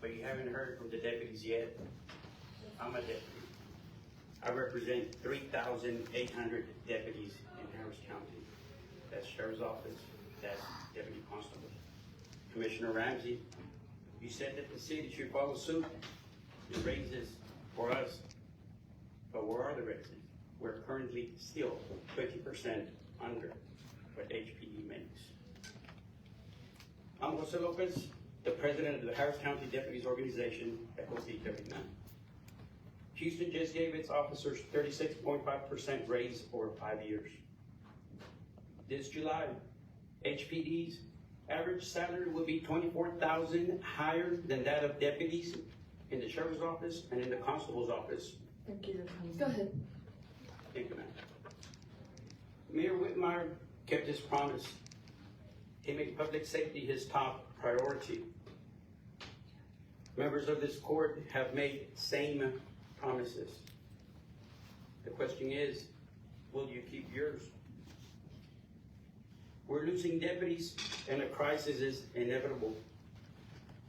but you haven't heard from the deputies yet. I'm a deputy. I represent 3,800 deputies in Harris County. That's Sheriff's Office, that's Deputy Constable. Commissioner Ramsey, you said that the city should follow suit and raises for us, but where are the raises? We're currently still 20% under what HPD makes. I'm Jose Lopez, the president of the Harris County Deputies Organization, Hcso 39. Houston just gave its officers 36.5% raise over 5 years. This July, HPD's average salary will be $24,000 higher than that of deputies in the sheriff's office and in the constable's office. Thank you. Go ahead. Thank you, ma'am. Mayor Whitmire kept his promise. He made public safety his top priority. Members of this court have made same promises. The question is, will you keep yours? We're losing deputies and a crisis is inevitable.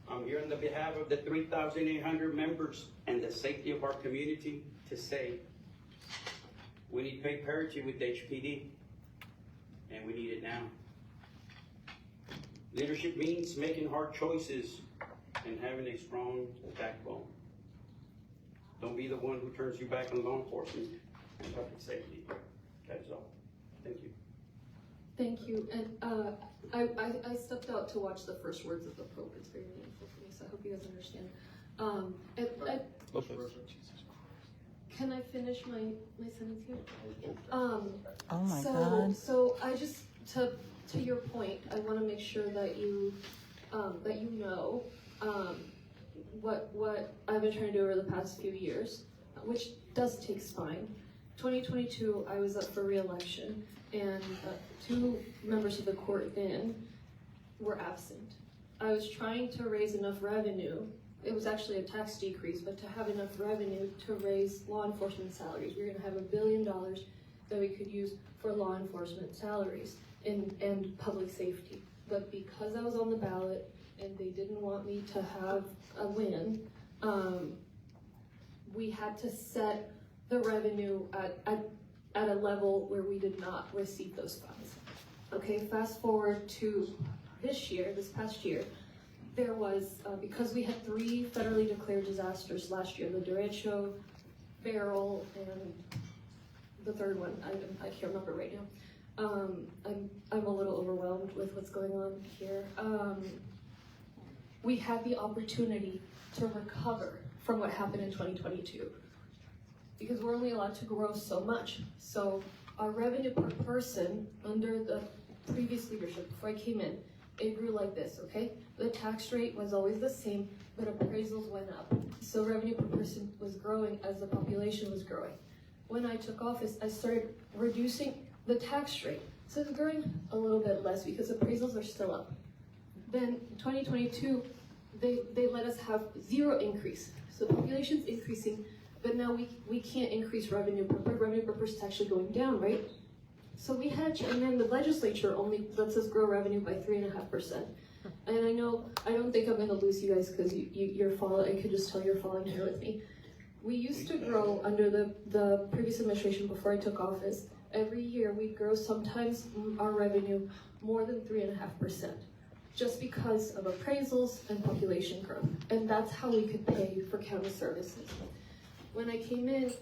I'm here on the behalf of the 3,800 members and the safety of our community to say, we need pay parity with HPD, and we need it now. Leadership means making hard choices and having a strong backbone. Don't be the one who turns your back on law enforcement and public safety. That is all. Thank you. Thank you. And I stepped out to watch the first words of the probe. It's very meaningful for me, so I hope you guys understand. Can I finish my sentence here? Oh my God. So I just, to your point, I want to make sure that you know what I've been trying to do over the past few years, which does take spine. 2022, I was up for re-election, and 2 members of the court then were absent. I was trying to raise enough revenue. It was actually a tax decrease, but to have enough revenue to raise law enforcement salaries. We're going to have $1 billion that we could use for law enforcement salaries and public safety. But because I was on the ballot and they didn't want me to have a win, we had to set the revenue at a level where we did not receive those funds. Okay, fast forward to this past year, there was, because we had 3 federally declared disasters last year, the derecho, Beryl, and the third one, I can't remember right now. I'm a little overwhelmed with what's going on here. We had the opportunity to recover from what happened in 2022 because we're only allowed to grow so much. So our revenue per person under the previous leadership, before I came in, it grew like this, okay? The tax rate was always the same, but appraisals went up. So revenue per person was growing as the population was growing. When I took office, I started reducing the tax rate. So it's growing a little bit less because appraisals are still up. Then in 2022, they let us have 0 increase. So the population's increasing, but now we can't increase revenue per person is actually going down, right? So we had, and then the legislature only lets us grow revenue by 3.5%. And I don't think I'm gonna lose you guys because you're following, I could just tell you're following here with me. We used to grow under the previous administration before I took office. Every year we'd grow sometimes our revenue more than 3.5%, just because of appraisals and population growth. And that's how we could pay for county services. When I came in,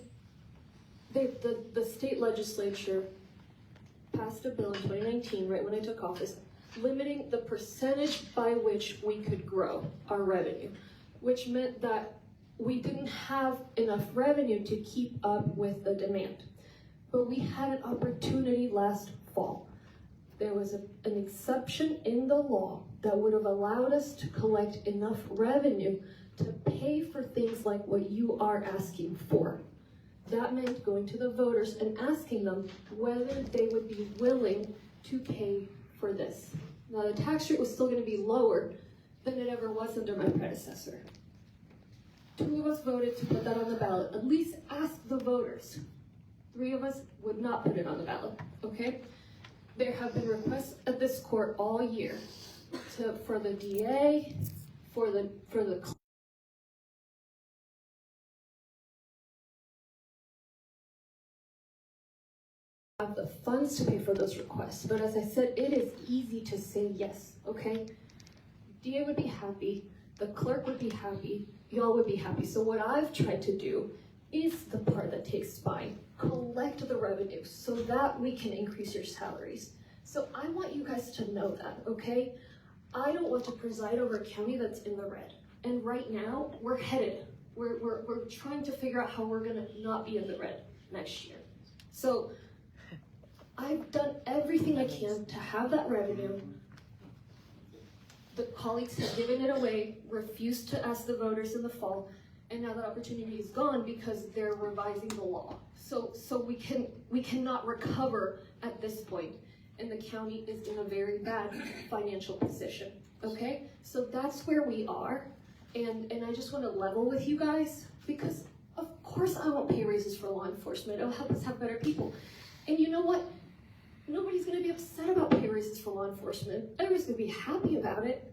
the state legislature passed a bill in 2019, right when I took office, limiting the percentage by which we could grow our revenue, which meant that we didn't have enough revenue to keep up with the demand. But we had an opportunity last fall. There was an exception in the law that would have allowed us to collect enough revenue to pay for things like what you are asking for. That meant going to the voters and asking them whether they would be willing to pay for this. Now the tax rate was still going to be lower than it ever was under my predecessor. 2 of us voted to put that on the ballot. At least ask the voters. 3 of us would not put it on the ballot, okay? There have been requests at this court all year for the DA, for the have the funds to pay for those requests. But as I said, it is easy to say yes, okay? DA would be happy, the clerk would be happy, y'all would be happy. So what I've tried to do is the part that takes spine. Collect the revenue so that we can increase your salaries. So I want you guys to know that, okay? I don't want to preside over a county that's in the red. And right now, we're headed. We're trying to figure out how we're gonna not be in the red next year. So I've done everything I can to have that revenue. The colleagues have given it away, refused to ask the voters in the fall, and now that opportunity is gone because they're revising the law. So we cannot recover at this point, and the county is in a very bad financial position, okay? So that's where we are, and I just wanna level with you guys, because of course I won't pay raises for law enforcement. It'll help us have better people. And you know what? Nobody's gonna be upset about pay raises for law enforcement. Everybody's gonna be happy about it.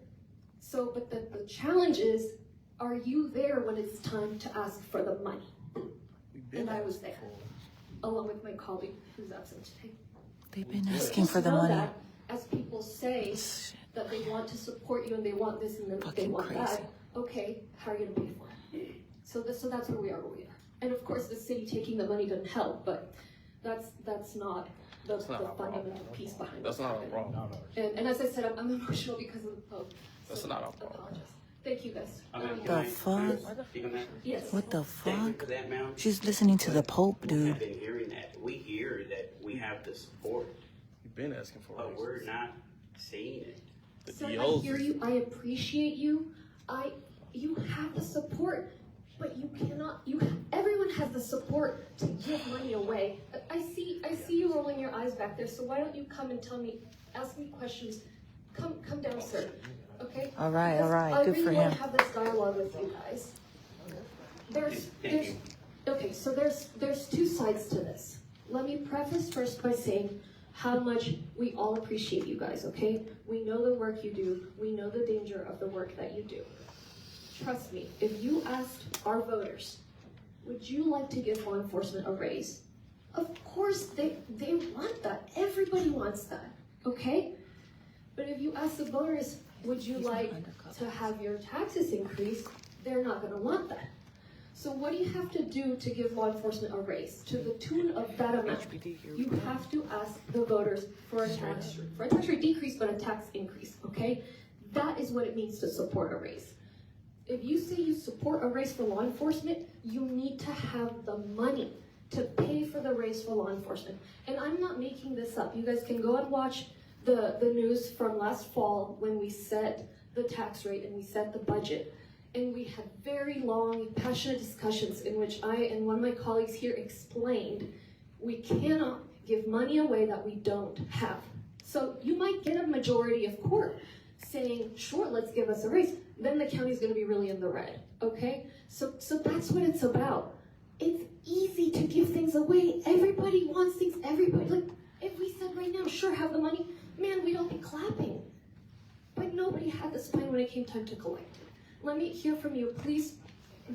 So, but the challenge is, are you there when it's time to ask for the money? And I was there, along with my colleague who's absent today. They've been asking for the Know money. that as people say that they want to support you and they want this and they Fucking want crazy. that, okay, how are you gonna pay for it? So that's where we are. And of course, the city taking the money doesn't help, but that's not the fundamental piece behind it. That's not a problem. And as I said, I'm emotional because of That's so not a I problem. apologize. Thank you guys. The fuck? Yes. What the Thank you fuck? for that, ma'am. She's listening to the Pope, I've dude. been hearing that. We hear that we have the support, You've been asking for but raises. we're not seeing it. The So I DOs hear is- you, I appreciate you, you have the support, but you cannot, everyone has the support to give money away. I see you rolling your eyes back there, so why don't you come and tell me, ask me questions, come down, sir, okay? All right, Because good for I really wanna him. have this dialogue with you guys. Thank you. Okay, so there's two sides to this. Let me preface first by saying how much we all appreciate you guys, okay? We know the work you do. We know the danger of the work that you do. Trust me, if you asked our voters, would you like to give law enforcement a raise? Of course they want that. Everybody wants that, okay? But if you ask the voters, would you like to have your taxes increased? They're not gonna want that. So what do you have to do to give law enforcement a raise? To the tune of that amount, you have to ask the voters for a tax rate decrease, but a tax increase, okay? That is what it means to support a raise. If you say you support a raise for law enforcement, you need to have the money to pay for the raise for law enforcement. And I'm not making this up. You guys can go and watch the news from last fall when we set the tax rate and we set the budget. And we had very long, passionate discussions in which I and one of my colleagues here explained we cannot give money away that we don't have. So you might get a majority of court saying, sure, let's give us a raise. Then the county's gonna be really in the red, okay? So that's what it's about. It's easy to give things away. Everybody wants things, like, if we said right now, sure, have the money, man, we'd all be clapping. But nobody had the spine when it came time to collect it. Let me hear from you. Please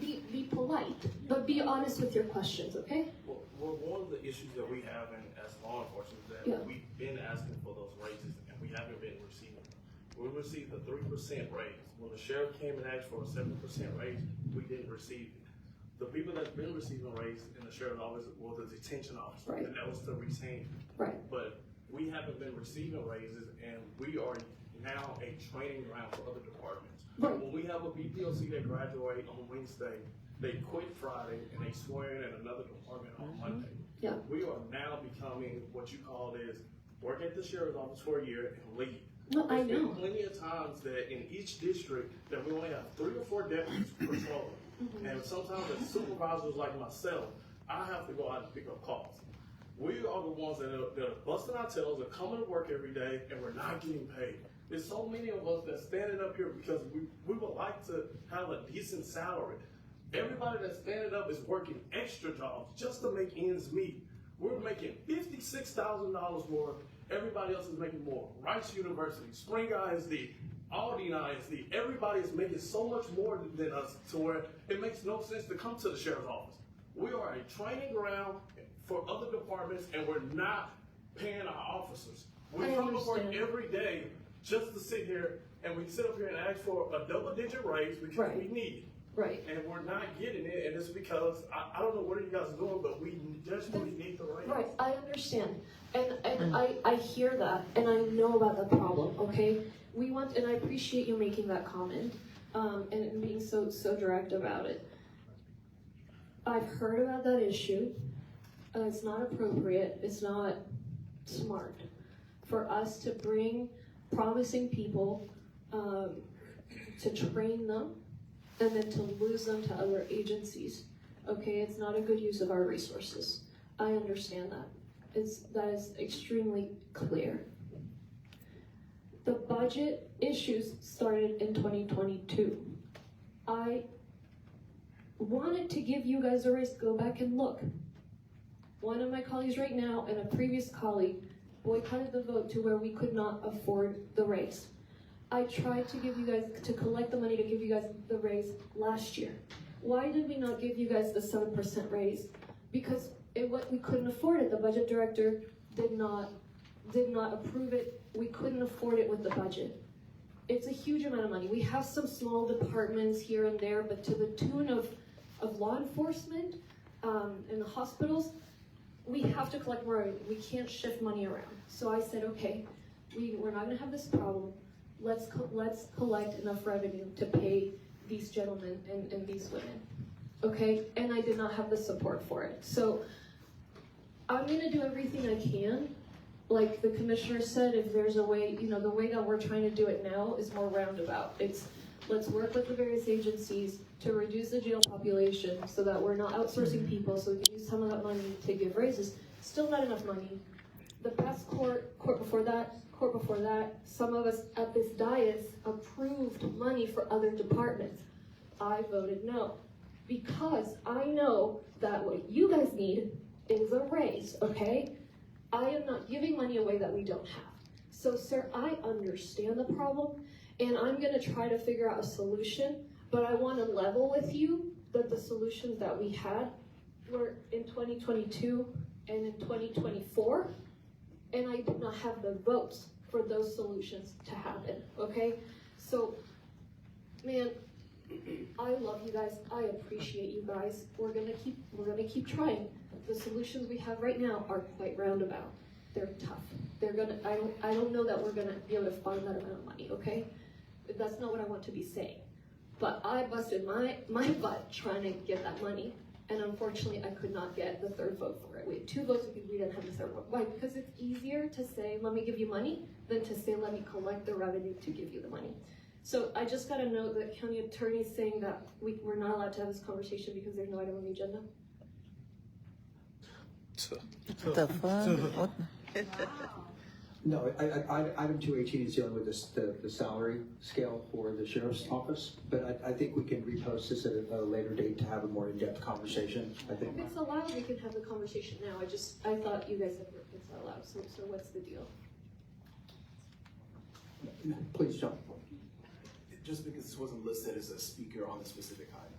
be polite, but be honest with your questions, okay? Well, one of the issues that we have as law enforcement is that Yeah. we've been asking for those raises and we haven't been receiving them. We received a 3% raise. When the sheriff came and asked for a 7% raise, we didn't receive it. The people that's been receiving raises in the sheriff's office were the detention officer, Right. and that was to retain. Right. But we haven't been receiving raises, and we are now a training ground for other departments. Right. When we have a BPOC that graduate on Wednesday, they quit Friday and they swear in at another department on Monday. Yeah. We are now becoming what you call is work at the sheriff's office for a year and leave. No, I There's been know. plenty of times that in each district that we only have 3 or 4 deputies patrolling. And sometimes as supervisors like myself, I have to go out and pick up calls. We are the ones that are busting our tails, are coming to work every day, and we're not getting paid. There's so many of us that's standing up here because we would like to have a decent salary. Everybody that's standing up is working extra jobs just to make ends meet. We're making $56,000 more. Everybody else is making more. Rice University, Spring ISD, Aldine ISD, everybody is making so much more than us to where it makes no sense to come to the sheriff's office. We are a training ground for other departments, and we're not paying our officers. We I come to work understand. every day just to sit here and we sit up here and ask for a double-digit raise because Right. we need it. Right. And we're not getting it, and it's because, I don't know what you guys are doing, but we desperately need the raise. Right, I understand, and I hear that, and I know about the problem, okay? We want, and I appreciate you making that comment, and being so direct about it. I've heard about that issue, it's not appropriate, it's not smart for us to bring promising people, to train them, and then to lose them to other agencies. Okay, it's not a good use of our resources. I understand that. That is extremely clear. The budget issues started in 2022. I wanted to give you guys a raise. Go back and look. One of my colleagues right now and a previous colleague boycotted the vote to where we could not afford the raise. I tried to give you guys, to collect the money to give you guys the raise last year. Why did we not give you guys the 7% raise? Because we couldn't afford it. The budget director did not approve it. We couldn't afford it with the budget. It's a huge amount of money. We have some small departments here and there, but to the tune of law enforcement and the hospitals, we have to collect more. We can't shift money around. So I said, okay, we're not gonna have this problem. Let's collect enough revenue to pay these gentlemen and these women, okay? And I did not have the support for it. So I'm gonna do everything I can. Like the commissioner said, if there's a way, the way that we're trying to do it now is more roundabout. It's, let's work with the various agencies to reduce the jail population so that we're not outsourcing people, so we can use some of that money to give raises. Still not enough money. The past court before that, some of us at this dais approved money for other departments. I voted no, because I know that what you guys need is a raise, okay? I am not giving money away that we don't have. So sir, I understand the problem, and I'm gonna try to figure out a solution, but I wanna level with you that the solutions that we had were in 2022 and in 2024, and I did not have the votes for those solutions to happen, okay? So, man, I love you guys, I appreciate you guys. We're gonna keep trying. The solutions we have right now are quite roundabout. They're tough. I don't know that we're gonna be able to find that amount of money, okay? That's not what I want to be saying. But I busted my butt trying to get that money, and unfortunately I could not get the third vote for it. We had 2 votes because we didn't have the third vote. Why? Because it's easier to say, let me give you money, than to say, let me collect the revenue to give you the money. So I just got a note that county attorney is saying that we're not allowed to have this conversation because there's no item on the agenda. What the fuck? What? No, item 218 is dealing with the salary scale for the sheriff's office, but I think we can repost this at a later date to have a more in-depth conversation. I think. If it's allowed, we can have the conversation now. I thought you guys said it's not allowed, so what's the deal? Please, John. Just because this wasn't listed as a speaker on the specific item.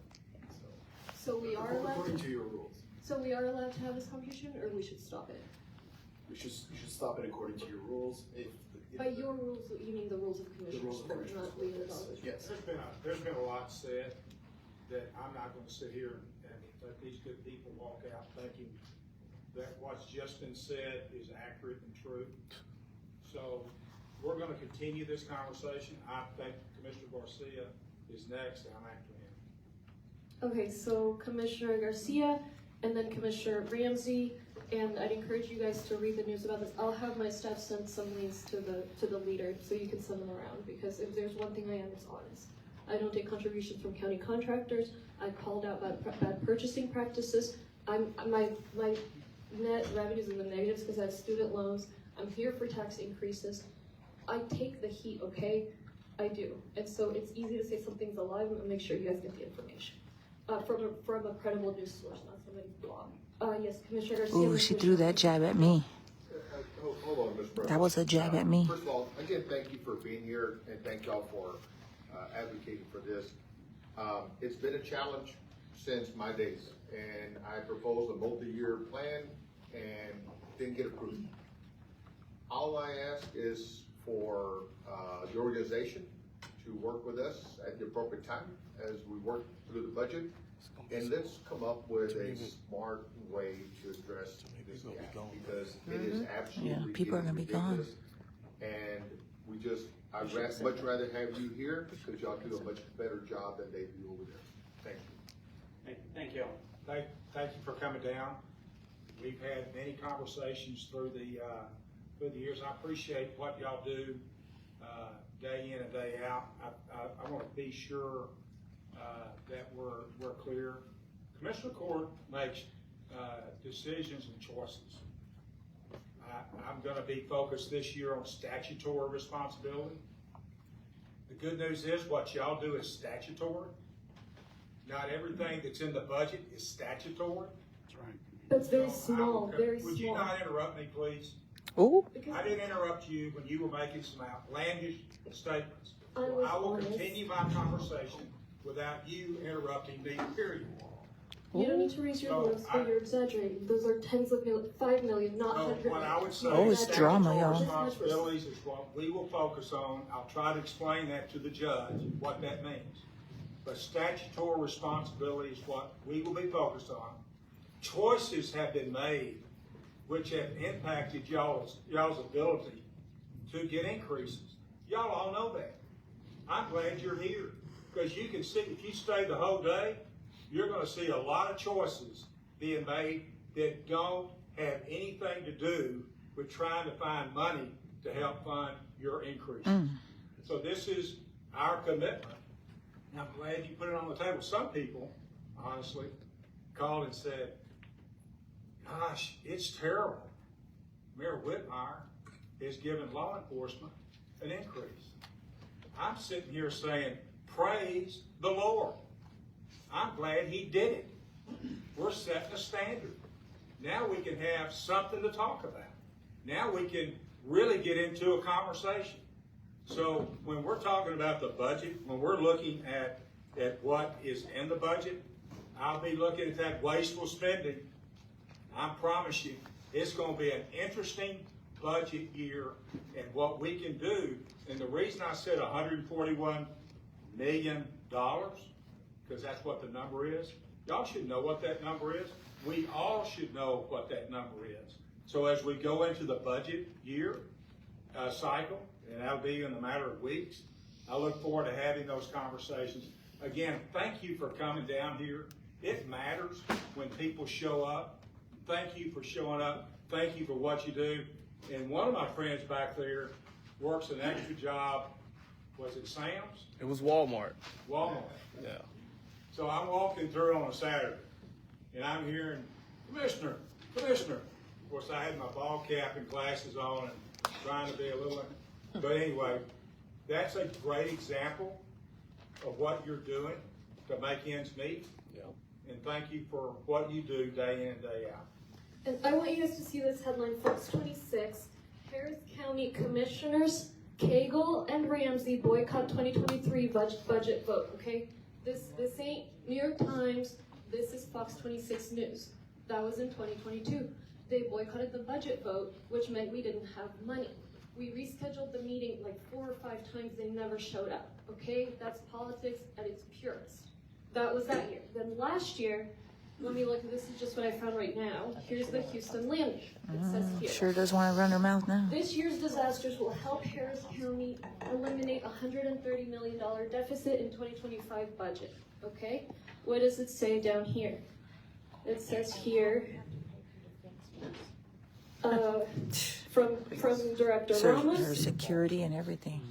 So we are allowed According to, to your rules. so we are allowed to have this conversation, or we should stop it? You should stop it according to your rules. By your rules, you mean the rules of commissioners, rules of court, commissioners not Leah court, Dollars. yes. There's been a lot said that I'm not gonna sit here and let these good people walk out thinking that what's just been said is accurate and true. So we're gonna continue this conversation. I think Commissioner Garcia is next, and I'm after him. Okay, so Commissioner Garcia, and then Commissioner Ramsey, and I'd encourage you guys to read the news about this. I'll have my staff send some links to the leader, so you can send them around, because if there's one thing I am, it's honest. I don't take contributions from county contractors. I called out bad purchasing practices. My net revenue's in the negatives because I have student loans. I'm here for tax increases. I take the heat, okay? I do. And so it's easy to say something's alive and make sure you guys get the information. From a credible news source, not somebody's blog. Yes, Commissioner Garcia. Ooh, she threw that jab at me. Hold on, Mr. President. That was a jab at me. First of all, again, thank you for being here, and thank y'all for advocating for this. It's been a challenge since my days, and I proposed a multi-year plan and didn't get approved. all I ask is for, the organization to work with us at the appropriate time as we work through the budget. And let's come up with a smart way to address this gap, because it is absolutely. Yeah, people are gonna be gone. ridiculous. And we just, much rather have you here, because y'all do a much better job than they do over there. Thank you. Thank you. Thank you for coming down. We've had many conversations through the years. I appreciate what y'all do, day in and day out. I want to be sure, that we're clear. Commissioner Court makes, decisions and choices. I'm gonna be focused this year on statutory responsibility. The good news is what y'all do is statutory. Not everything that's in the budget is statutory. That's right. That's very So small, very Would you small. not interrupt me, please? Ooh, Because I didn't interrupt you when you were making some outlandish statements. I So was I will honest. continue my conversation without you interrupting me, period. you don't need to raise your So voice, but you're exaggerating. Those are tens of millions, 5 million, not So 100 what I would say. Oh, it's is drama, statutory y'all. Responsibilities is what we will focus on. I'll try to explain that to the judge, what that means. But statutory responsibility is what we will be focused on. Choices have been made which have impacted y'all's ability to get increases. Y'all all know that. I'm glad you're here, because you can see, if you stay the whole day, you're gonna see a lot of choices being made that don't have anything to do with trying to find money to help fund your increases. So this is our commitment. And I'm glad you put it on the table. Some people, honestly, called and said, gosh, it's terrible. Mayor Whitmire is giving law enforcement an increase. I'm sitting here saying, praise the Lord. I'm glad he did it. We're setting a standard. Now we can have something to talk about. Now we can really get into a conversation. So when we're talking about the budget, when we're looking at what is in the budget, I'll be looking at that wasteful spending. I promise you, it's going to be an interesting budget year and what we can do. And the reason I said $141 million, because that's what the number is, y'all should know what that number is. We all should know what that number is. So as we go into the budget year cycle, and that'll be in a matter of weeks, I look forward to having those conversations. Again, thank you for coming down here. It matters when people show up. Thank you for showing up. Thank you for what you do. And one of my friends back there works an extra job. Was it Sam's? It was Walmart. Walmart. Yeah. So I'm walking through on a Saturday, and I'm hearing, Commissioner. Of course, I had my ball cap and glasses on and trying to be a little, but anyway, that's a great example of what you're doing to make ends meet. Yeah. And thank you for what you do day in and day out. And I want you guys to see this headline, Fox 26, Harris County Commissioners, Cagle and Ramsey boycott 2023 budget vote, okay? This ain't New York Times, this is Fox 26 News. That was in 2022. They boycotted the budget vote, which meant we didn't have money. We rescheduled the meeting like 4 or 5 times, they never showed up, okay? That's politics at its purest. That was that year. Then last year, let me look, this is just what I found right now. Here's the Houston landing. It says here. sure does want to run her mouth now. This year's disasters will help Harris County eliminate $130 million deficit in 2025 budget, okay? What does it say down here? It says here, from Director So her Ramos, security and everything.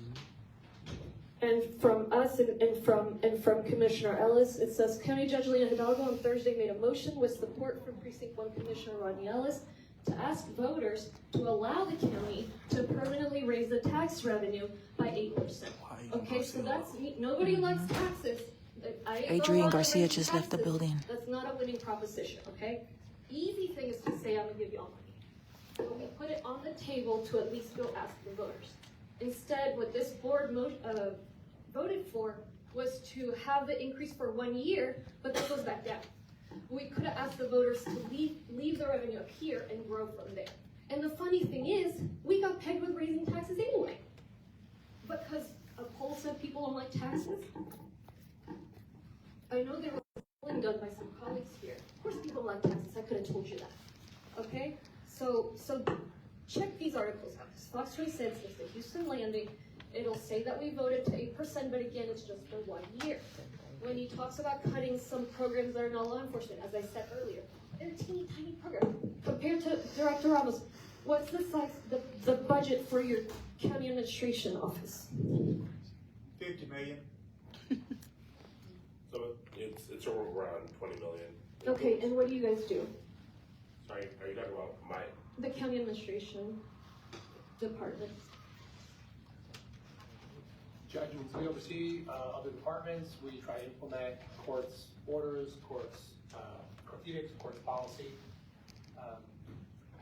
and from us and from Commissioner Ellis, it says County Judge Lena Hidalgo on Thursday made a motion with support from Precinct 1 Commissioner Rodney Ellis to ask voters to allow the county to permanently raise the tax revenue by 8%. Okay, so that's, nobody likes taxes. I ain't gonna Adrian lie, Garcia raising just left the taxes, building. That's not a winning proposition, okay? Easy thing is to say, I'm gonna give you all money. But we put it on the table to at least go ask the voters. Instead, what this board voted for was to have the increase for 1 year, but that goes back down. We could have asked the voters to leave the revenue up here and grow from there. And the funny thing is, we got pegged with raising taxes anyway. Because a poll said people don't like taxes. I know there was polling done by some colleagues here. Of course people like taxes, I could have told you that. Okay? So check these articles out. Fox 26 is the Houston Landing. It'll say that we voted to 8%, but again, it's just for 1 year. When he talks about cutting some programs that are not law enforcement, as I said earlier, they're teeny tiny programs. Compared to Director Ramos, what's the size, the budget for your county administration office? 50 million. So it's around 20 million. Okay, and what do you guys do? Sorry, are you talking about my? The county administration department. Judgments, we oversee other departments. We try to implement courts' orders, courts' edicts, courts' policy.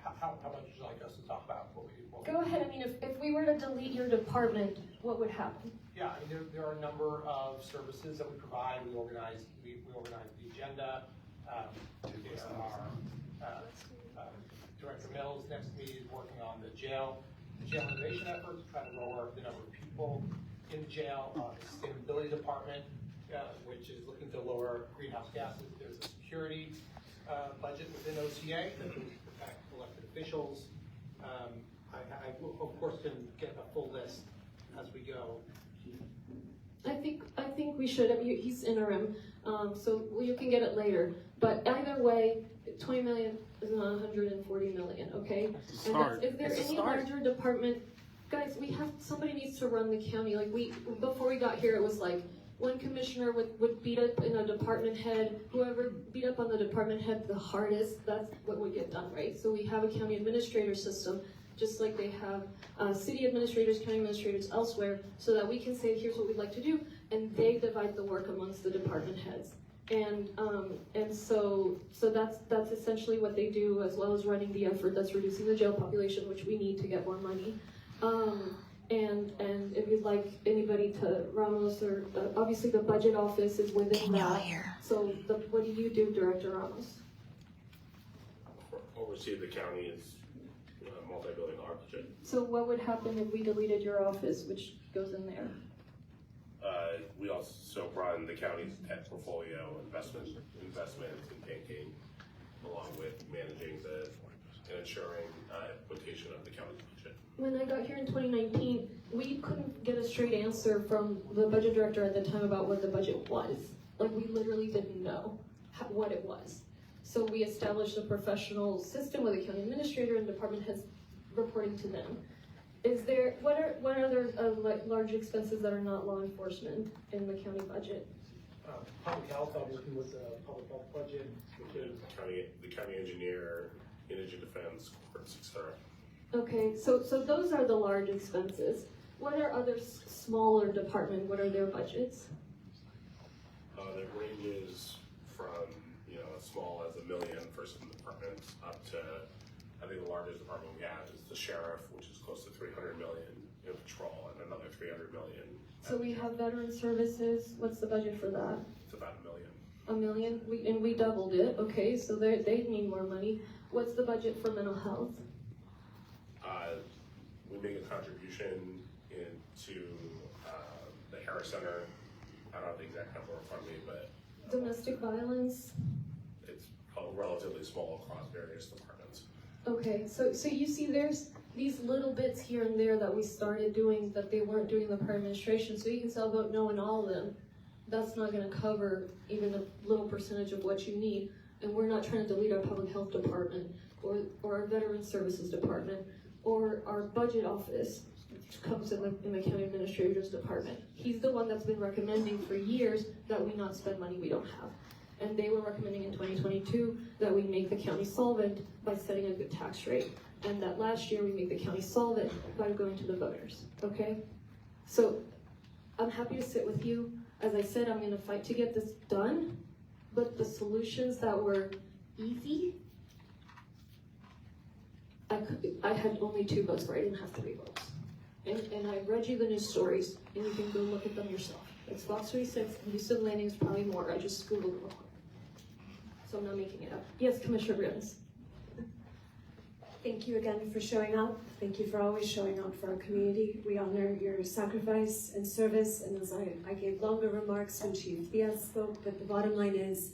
How much would you like us to talk about what we do? Go ahead. I mean, if we were to delete your department, what would happen? Yeah, I mean, there are a number of services that we provide. We organize the agenda. Director Mills next to me is working on the jail innovation efforts, trying to lower the number of people in jail. The sustainability department, which is looking to lower greenhouse gases. There's a security budget within OCA that will protect elected officials. I of course can get a full list as we go. I think we should. I mean, he's interim, so you can get it later. But either way, 20 million is not 140 million. Okay. It's a start. If there's any larger department, guys, somebody needs to run the county. Like before we got here, it was like one commissioner would beat up in a department head. Whoever beat up on the department head the hardest, that's what would get done, right? So we have a county administrator system, just like they have city administrators, county administrators elsewhere, so that we can say, here's what we'd like to do, and they divide the work amongst the department heads. And so that's essentially what they do, as well as running the effort that's reducing the jail population, which we need to get more money. And if you'd like anybody to, Ramos, or obviously the budget office is within Can y'all that. hear? So what do you do, Director Ramos? Oversee the county's multi-billion-dollar budget. So what would happen if we deleted your office, which goes in there? We also run the county's debt portfolio, investments and banking, along with managing and ensuring implementation of the county's budget. When I got here in 2019, we couldn't get a straight answer from the budget director at the time about what the budget was. Like, we literally didn't know what it was. So we established a professional system with a county administrator and department heads reporting to them. What are other large expenses that are not law enforcement in the county budget? Public health, I'm working with the public health budget, which is The county engineer, indigent defense, courts, etc. Okay, so those are the large expenses. What are other smaller department? What are their budgets? That ranges from as small as $1 million for some departments up to, I think the largest department we have is the sheriff, which is close to 300 million in patrol, and another 300 million. So we have veteran services. What's the budget for that? It's about $1 million. $1 million. We doubled it. Okay, so they need more money. What's the budget for mental health? We make a contribution into the Harris Center. I don't have the exact number in front of me, but Domestic violence. it's relatively small across various departments. Okay, so you see there's these little bits here and there that we started doing that they weren't doing in the prior administration, so you can still vote no in all of them. That's not gonna cover even a little percentage of what you need, and we're not trying to delete our public health department or our veteran services department or our budget office, which comes in the county administrator's department. He's the one that's been recommending for years that we not spend money we don't have. And they were recommending in 2022 that we make the county solvent by setting a good tax rate. And that last year we make the county solvent by going to the voters, okay? So I'm happy to sit with you. As I said, I'm gonna fight to get this done, but the solutions that were easy, I had only 2 votes for it. I didn't have 3 votes. And I read you the news stories, and you can go look at them yourself. It's Fox 26, and Houston Landing is probably more. I just Googled it real quick. So I'm not making it up. Yes, Commissioner Briones. Thank you again for showing up. Thank you for always showing up for our community. We honor your sacrifice and service. And as I gave longer remarks when Chief Diaz spoke, but the bottom line is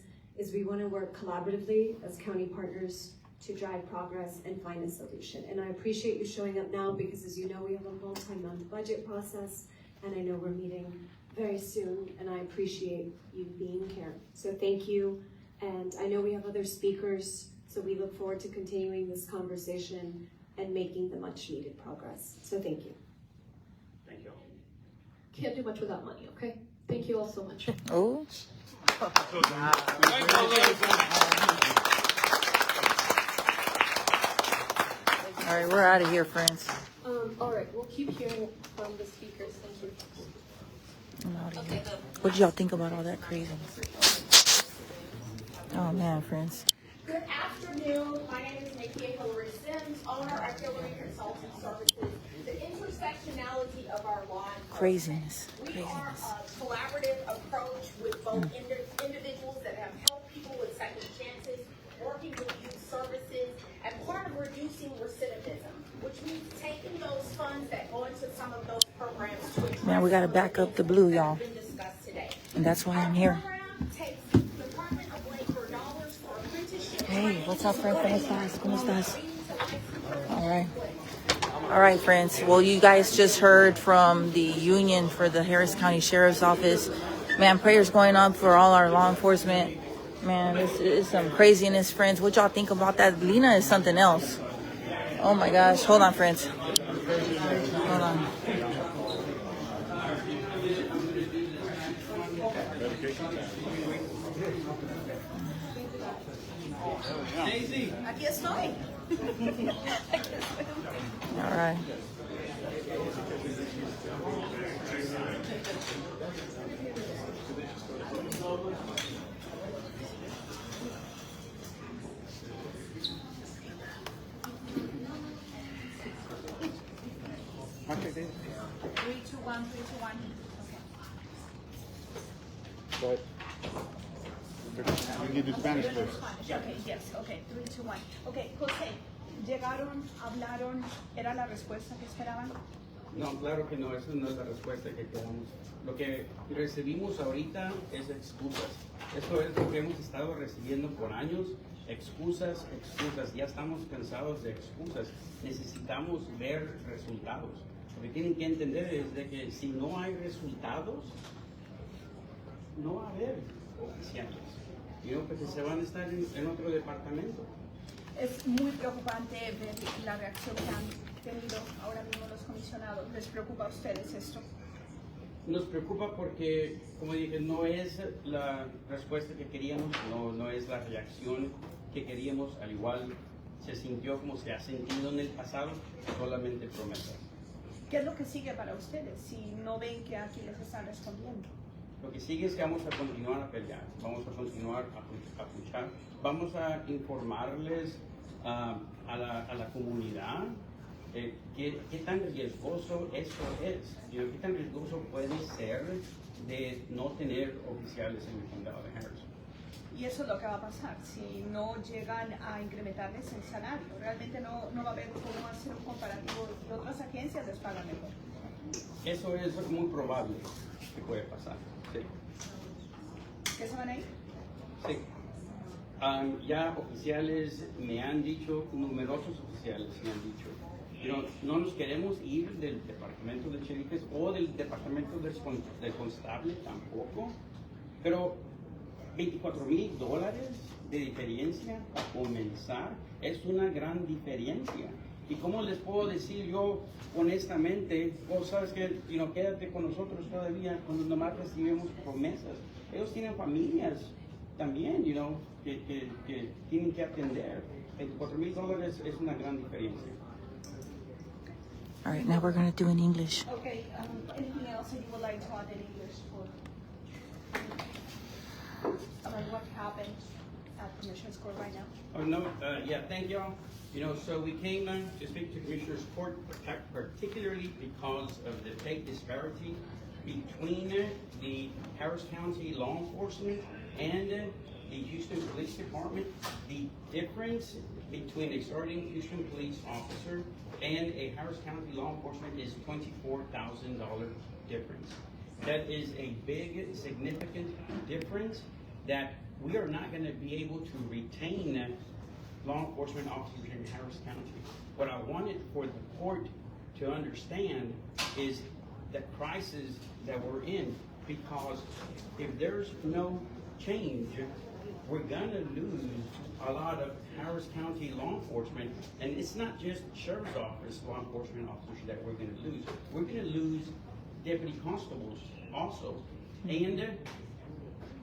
we want to work collaboratively as county partners to drive progress and find a solution. And I appreciate you showing up now because, as you know, we have a multi-month budget process, and I know we're meeting very soon, and I appreciate you being here. So thank you. And I know we have other speakers, so we look forward to continuing this conversation and making the much needed progress. So thank you. Thank you. Can't do much without money, okay? Thank you all so much. Oh. All right, we're out of here, friends. All right, we'll keep hearing from the speakers. Thank you. I'm out of here. What did y'all think about all that craziness? Oh man, friends. Good afternoon. My name is Nikki Hillary Sims, owner of Hillary Consulting Services. The intersectionality of our law enforcement. Craziness. We are a collaborative approach with both individuals that have helped people with second chances, working with youth services, and part of reducing recidivism, which means taking those funds that go into some of those programs to address Man, we gotta back up the blue, y'all. that have been discussed today. And that's why I'm here. Program takes Department of Labor dollars for apprenticeship. Hey, what's up, friend? ¿Cómo estás? All right. All right, friends. Well, you guys just heard from the union for the Harris County Sheriff's Office. Man, prayers going on for all our law enforcement. Man, this is some craziness, friends. What y'all think about that? Lena is something else. Oh my gosh. Hold on, friends. Hold on. Aquí estoy. All right. Okay. 3, 2, 1, 3, 2, 1. Go ahead. You can do Spanish first. Okay, yes, okay, 3, 2, 1. Okay, José, llegaron, hablaron, ¿era la respuesta que esperaban? No, claro que no, esa no es la respuesta que queremos. Lo que recibimos ahorita es excusas. Esto es lo que hemos estado recibiendo por años, excusas, excusas. Ya estamos cansados de excusas. Necesitamos ver resultados. Lo que tienen que entender es de que si no hay resultados, no va a haber oficiales. Porque se van a estar en otro departamento. Es muy preocupante ver la reacción que han tenido ahora mismo los comisionados. ¿Les preocupa a ustedes esto? Nos preocupa porque, como dije, no es la respuesta que queríamos, no es la reacción que queríamos, al igual se sintió como se ha sentido en el pasado, solamente promesas. ¿Qué es lo que sigue para ustedes si no ven que aquí les están respondiendo? Lo que sigue es que vamos a continuar a pelear, vamos a continuar a luchar, vamos a informarles a la comunidad qué tan riesgoso esto es, qué tan riesgoso puede ser de no tener oficiales en el condado de Harris. Y eso es lo que va a pasar si no llegan a incrementarles el salario. Realmente no va a haber cómo hacer un comparativo y otras agencias les pagan mejor. Eso es muy probable que puede pasar. Sí. ¿Qué se van a ir? Sí. Ya oficiales me han dicho, numerosos oficiales me han dicho, no nos queremos ir del departamento de sheriffes o del departamento del constable tampoco, pero $24,000 de diferencia para comenzar es una gran diferencia. ¿Y cómo les puedo decir yo honestamente, sabes que quédate con nosotros todavía cuando nomás recibimos promesas? Ellos tienen familias también, que tienen que atender. $24,000 es una gran diferencia. All right, now we're going to do in English. Okay, anything else that you would like to add in English about what happened at Commissioner's Court right now? Oh, no, thank y'all. So we came to speak to Commissioner's Court, particularly because of the pay disparity between the Harris County law enforcement and the Houston Police Department, the difference between a starting Houston police officer and a Harris County law enforcement is $24,000 difference. That is a big, significant difference that we are not going to be able to retain law enforcement officers in Harris County. What I wanted for the court to understand is the crisis that we're in, because if there's no change, we're gonna lose a lot of Harris County law enforcement, and it's not just sheriff's office law enforcement officers that we're gonna lose. We're gonna lose deputy constables also, and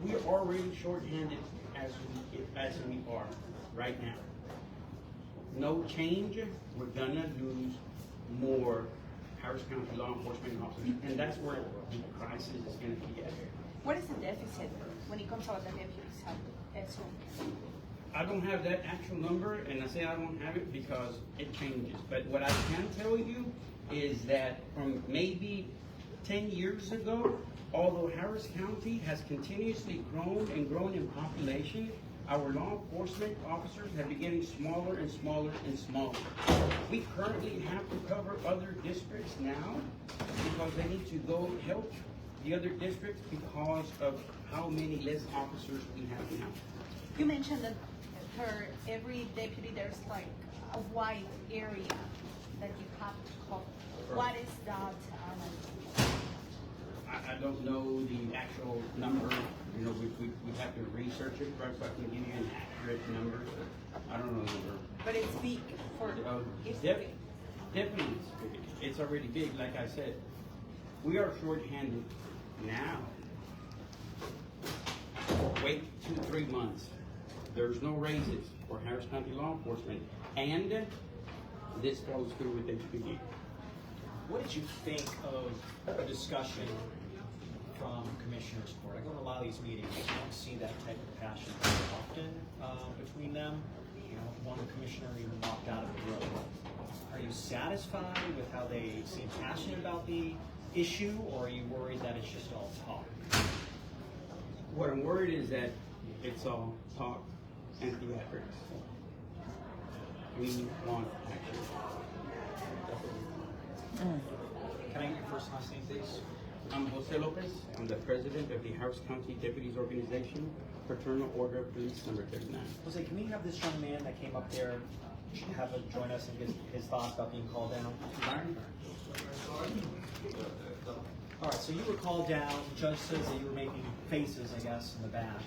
we are already shorthanded as we are right now. No change, we're gonna lose more Harris County law enforcement officers, and that's where the crisis is gonna be at. What is the deficit when it comes out the deputies? I don't have that actual number, and I say I don't have it because it changes. But what I can tell you is that from maybe 10 years ago, although Harris County has continuously grown and grown in population, our law enforcement officers have been getting smaller and smaller and smaller. We currently have to cover other districts now because they need to go help the other districts because of how many less officers we have now. You mentioned that for every deputy there's like a wide area that you have to cover. What is that? I don't know the actual number. You know, we have to research it first so I can give you an accurate number. I don't know the number. But it's big for it's definitely big. It's already big, like I said. We are short-handed now. Wait 2-3 months. There's no raises for Harris County law enforcement, and this goes through with HPD. What did you think of a discussion from Commissioners Court? I go to a lot of these meetings. I don't see that type of passion very often between them. You know, one commissioner even walked out of the room. Are you satisfied with how they seem passionate about the issue, or are you worried that it's just all talk? What I'm worried is that it's all talk and theatrics. We want action. Can I get your first and last name, please? I'm Jose Lopez. I'm the president of the Harris County Deputies Organization, Fraternal Order of Police number 39. Jose, can we have this young man that came up there have him join us and give his thoughts about being called down? All right, so you were called down. The judge says that you were making faces, I guess, in the back.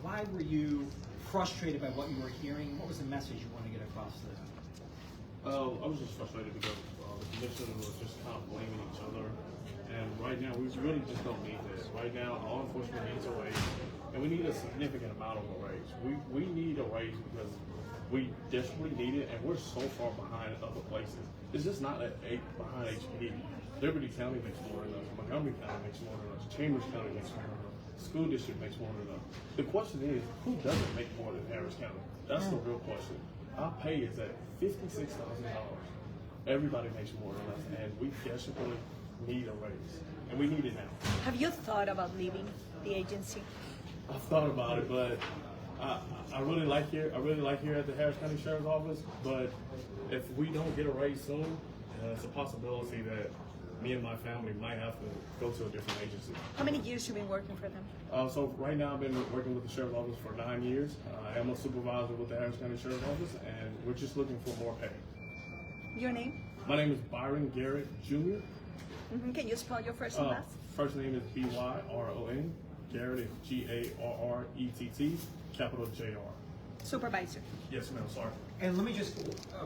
Why were you frustrated by what you were hearing? What was the message you wanted to get across to them? I was just frustrated because the commission was just kind of blaming each other. And right now, we really just don't need this. Right now, law enforcement needs a raise, and we need a significant amount of a raise. We need a raise because we desperately need it, and we're so far behind other places. It's just not behind HPD. Liberty County makes more than us. Montgomery County makes more than us. Chambers County makes more than us. School district makes more than us. The question is, who doesn't make more than Harris County? That's the real question. Our pay is at $56,000. Everybody makes more than us, and we desperately need a raise, and we need it now. Have you thought about leaving the agency? I've thought about it, but I really like here. I really like here at the Harris County Sheriff's Office. But if we don't get a raise soon, it's a possibility that me and my family might have to go to a different agency. How many years have you been working for them? So right now I've been working with the Sheriff's Office for 9 years. I am a supervisor with the Harris County Sheriff's Office, and we're just looking for more pay. Your name? My name is Byron Garrett Jr. Can you spell your first and last? First name is B-Y-R-O-N. Garrett is G-A-R-R-E-T-T, capital J-R. Supervisor. Yes, ma'am, sorry. And let me just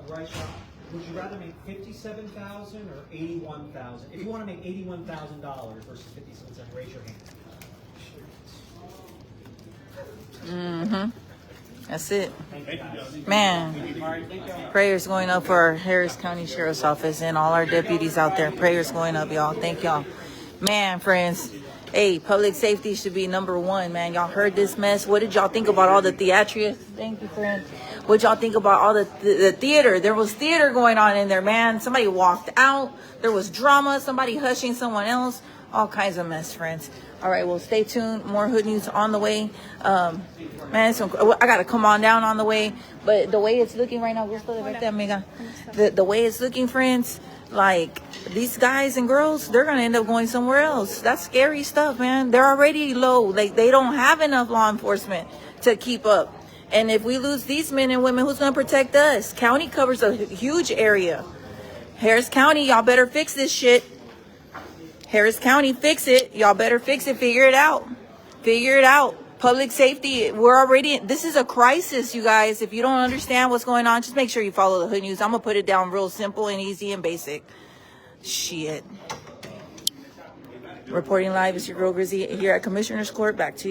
write down. Would you rather make $57,000 or $81,000? If you want to make $81,000 versus $57,000, raise your hand. That's it. Man, prayers going up for our Harris County Sheriff's Office and all our deputies out there. Prayers going up, y'all. Thank y'all. Man, friends. Hey, public safety should be #1, man. Y'all heard this mess. What did y'all think about all the theatrics? Thank you, friend. What y'all think about all the theater? There was theater going on in there, man. Somebody walked out. There was drama. Somebody hushing someone else. All kinds of mess, friends. All right, well, stay tuned. More hood news on the way. Man, I gotta come on down on the way. But the way it's looking right now, we're still right there, amiga. The way it's looking, friends, like these guys and girls, they're gonna end up going somewhere else. That's scary stuff, man. They're already low. Like they don't have enough law enforcement to keep up. And if we lose these men and women, who's gonna protect us? County covers a huge area. Harris County, y'all better fix this shit. Harris County, fix it. Y'all better fix it. Figure it out. Figure it out. Public safety, this is a crisis, you guys. If you don't understand what's going on, just make sure you follow the hood news. I'm going to put it down real simple and easy and basic. Shit. Reporting live is your girl Grizzy here at Commissioners Court. Back to you.